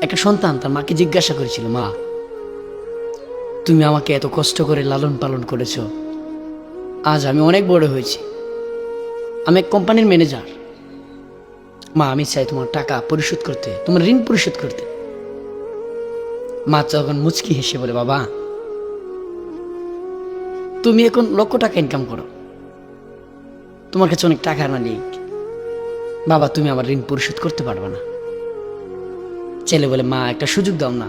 একটা সন্তান তার মাকে জিজ্ঞাসা করেছিল, মা তুমি আমাকে এত কষ্ট করে লালন পালন করেছ, আজ আমি অনেক বড় হয়েছি, আমি এক কোম্পানির ম্যানেজার, মা আমি চাই তোমার টাকা পরিশোধ করতে, তোমার ঋণ পরিশোধ করতে। মা তখন মুচকি হেসে বলে, বাবা তুমি এখন লক্ষ টাকা ইনকাম করো, তোমার কাছে অনেক টাকা না নেই, বাবা তুমি আমার ঋণ পরিশোধ করতে পারবে না। ছেলে বলে, মা একটা সুযোগ দাও না,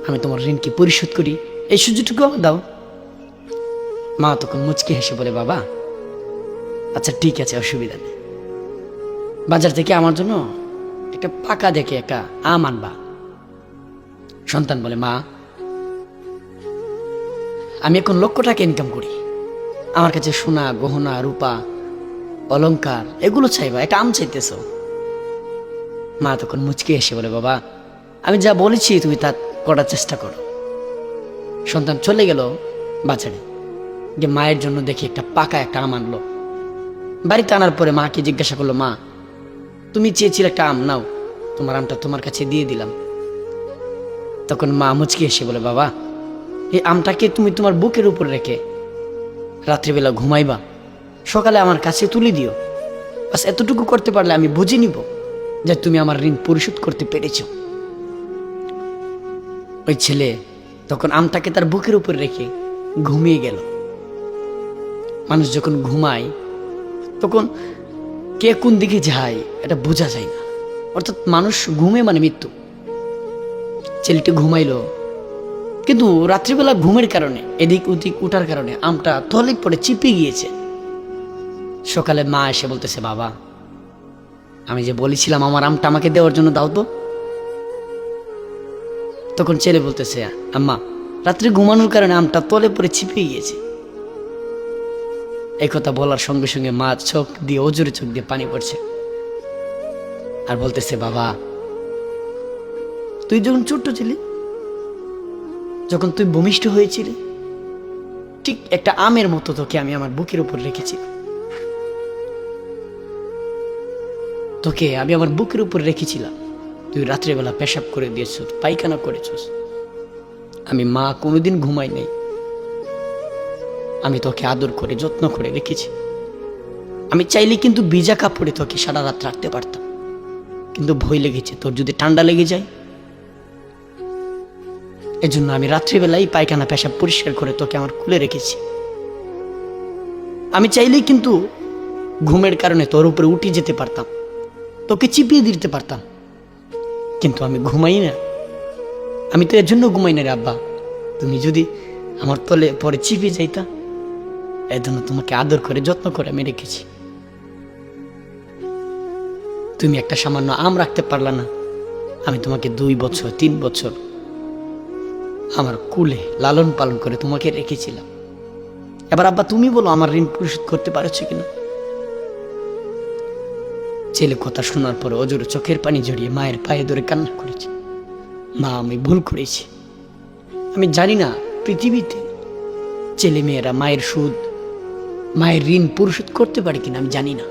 আমি তোমার ঋণ কি পরিশোধ করি, এই সুযোগটুকু আমার দাও। মা তখন মুচকি হেসে বলে, বাবা আচ্ছা ঠিক আছে, অসুবিধা নেই, বাজার থেকে আমার জন্য একটা পাকা দেখে একটা আম আনবা। সন্তান বলে, মা আমি এখন লক্ষ টাকা ইনকাম করি, আমার কাছে সোনা গহনা রূপা অলংকার এগুলো চাইবা, একটা আম চাইতেছ। মা তখন মুচকি এসে বলে, বাবা আমি যা বলেছি তুমি তা করার চেষ্টা করো। সন্তান চলে গেল বাজারে, যে মায়ের জন্য দেখি একটা পাকা একটা আম আনলো। বাড়িতে আনার পরে মাকে জিজ্ঞাসা করলো, মা তুমি চেয়েছিলে একটা আম, নাও তোমার আমটা তোমার কাছে দিয়ে দিলাম। তখন মা মুচকি এসে বলে, বাবা এই আমটাকে তুমি তোমার বুকের উপর রেখে রাত্রিবেলা ঘুমাইবা, সকালে আমার কাছে তুলে দিও, বাস এতটুকু করতে পারলে আমি বুঝে নিব যে তুমি আমার ঋণ পরিশোধ করতে পেরেছ। ওই ছেলে তখন আমটাকে তার বুকের উপর রেখে ঘুমিয়ে গেল। মানুষ যখন ঘুমায় তখন কে কোন দিকে যায় এটা বোঝা যায় না, অর্থাৎ মানুষ ঘুমে মানে মৃত্যু। ছেলেটি ঘুমাইলো, কিন্তু রাত্রিবেলা ঘুমের কারণে এদিক ওদিক উঠার কারণে আমটা তলে পড়ে চিপে গিয়েছে। সকালে মা এসে বলতেছে, বাবা আমি যে বলেছিলাম আমার আমটা আমাকে দেওয়ার জন্য দাও তো। তখন ছেলে বলতেছে, আম্মা রাত্রে ঘুমানোর কারণে আমটা তলে পড়ে চিপে গিয়েছে। এই কথা বলার সঙ্গে সঙ্গে মা চোখ দিয়ে অজুরে চোখ দিয়ে পানি পড়ছে আর বলতেছে, বাবা তুই যখন ছোট্ট ছিলি, যখন তুই ভূমিষ্ঠ হয়েছিলি, ঠিক একটা আমের মতো তোকে আমি আমার বুকের উপর রেখেছি, তোকে আমি আমার বুকের উপর রেখেছিলাম, তুই রাত্রেবেলা পেশাব করে দিয়েছ, পায়খানা করেছস, আমি মা কোনোদিন ঘুমাই নাই, আমি তোকে আদর করে যত্ন করে রেখেছি। আমি চাইলে কিন্তু ভিজা কাপড়ে তোকে সারা রাত রাখতে পারতাম, কিন্তু ভয় লেগেছে তোর যদি ঠান্ডা লেগে যায়, এজন্য আমি রাত্রিবেলায় পায়খানা পেশাব পরিষ্কার করে তোকে আমার কুলে রেখেছি। আমি চাইলেই কিন্তু ঘুমের কারণে তোর উপরে উঠে যেতে পারতাম, তোকে চিপিয়ে দিতে পারতাম, কিন্তু আমি ঘুমাই না। আমি তো এর জন্য ঘুমাই না রে আব্বা, তুমি যদি আমার তলে পরে চিপিয়ে যাইতা, এর জন্য তোমাকে আদর করে যত্ন করে আমি রেখেছি। তুমি একটা সামান্য আম রাখতে পারলা না, আমি তোমাকে 2 বছর 3 বছর আমার কুলে লালন পালন করে তোমাকে রেখেছিলাম। এবার আব্বা তুমি বলো আমার ঋণ পরিশোধ করতে পারছো কিনা। ছেলে কথা শোনার পরে অজরে চোখের পানি জড়িয়ে মায়ের পায়ে ধরে কান্না করেছে, মা আমি ভুল করেছি, আমি জানি না পৃথিবীতে ছেলে মেয়েরা মায়ের সুদ মায়ের ঋণ পরিশোধ করতে পারে কিনা, আমি জানি না।